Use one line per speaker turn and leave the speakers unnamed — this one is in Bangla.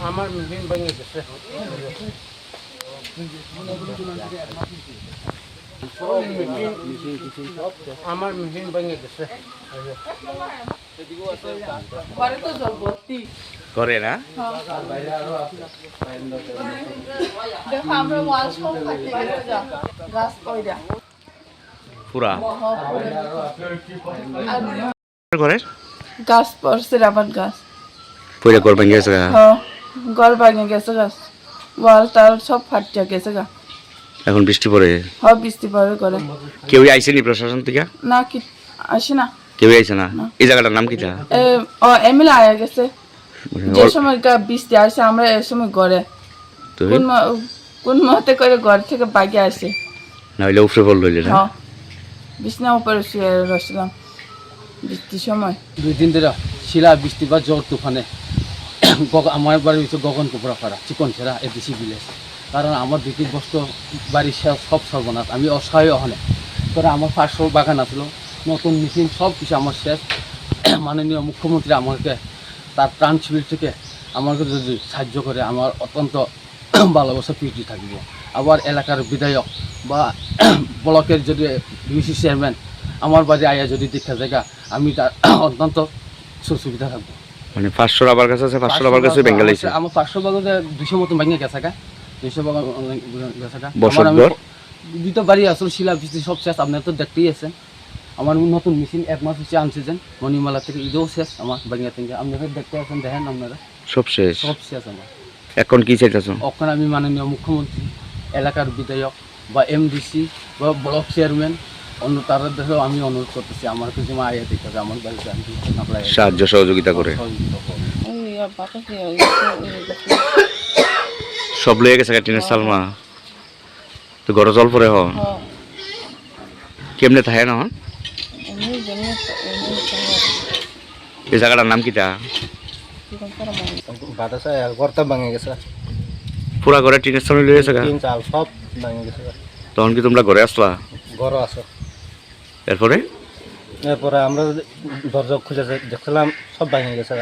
আমার মেশিন ভেঙে গেছে আমার মেশিন ভেঙে গেছে
করে না পুরা করে
গাছ পড়ছে রাবার গাছ
পয়লা ঘর ভেঙে গেছে
ঘর ভেঙে গেছে গাছ ওয়াল টাল সব ফাটিয়া গেছে গা
এখন বৃষ্টি পড়ে
বৃষ্টি পরে করে
কেউ আইসেনি প্রশাসন থেকে
না কি আসে না
কেউ আইসে না এই জায়গাটার নাম কিটা
এমএলএ আয়া গেছে যে সময় বৃষ্টি আসে আমরা এই সময় ঘরে কোন মতে করে ঘর থেকে বাগে আসে
না হইলে উপরে পড়ল হইলে না
বিছনা উপরে শুয়ে রসলাম বৃষ্টির সময়
2 দিন ধরে শিলা বৃষ্টি বা ঝড় তুফানে আমার বাড়ি হচ্ছে গগন কুপড়াপাড়া চিকন ছেড়া এডিসি ভিলেজ কারণ আমার 2-3 বছর বাড়ির সব সর্বনাশ আমি অসহায় ওখানে তোরা আমার 500 বাগান আসলো নতুন মেশিন সব কিছু আমার শেষ মাননীয় মুখ্যমন্ত্রী আমাকে তার প্রাণ শিবির থেকে আমাকে যদি সাহায্য করে আমার অত্যন্ত ভালোবাসা প্রীতি থাকবে আবার এলাকার বিধায়ক বা ব্লকের যদি ডিসি চেয়ারম্যান আমার বাড়ি আয়া যদি দেখা জায়গা আমি তার অত্যন্ত সুবিধা থাকবো
মানে 500 রাবার গাছ আছে 500 রাবার গাছে বেঙ্গল আছে
আমার 500 বাগানে 200 মতো ভেঙে গেছে গা 200 বাগান গেছে গা
বসতঘর
দুটো বাড়ি আসলে শিলা বৃষ্টি সব শেষ আপনারা তো দেখতেই আছেন আমার নতুন মেশিন 1 মাস হচ্ছে আনছে যেন মণিমালা থেকে ঈদও শেষ আমার বাগিয়া থেকে আপনারা দেখতে আছেন দেখেন আপনারা
সব শেষ
আমার
এখন কি চাইতেছো
এখন আমি মাননীয় মুখ্যমন্ত্রী এলাকার বিধায়ক বা এমডিসি বা ব্লক চেয়ারম্যান অন্য তারা দেখেও আমি অনুরোধ করতেছি আমার কিছু আয়া দেখতে হবে আমার বাড়িতে আমি
সাহায্য সহযোগিতা করে সব লয়ে গেছে টিনের সালমা তো ঘর জল পরে হ কেমনে থাকে না এই জায়গাটার নাম কিটা
ঘরটা ভাঙে গেছে
পুরা ঘরে টিনের সামনে লয়ে গেছে
তিন চাল সব ভাঙে গেছে
তখন কি তোমরা ঘরে আসলা
ঘরও আছে
এরপরে
এরপরে আমরা দরজা খুলে দেখছিলাম সব ভাঙে গেছে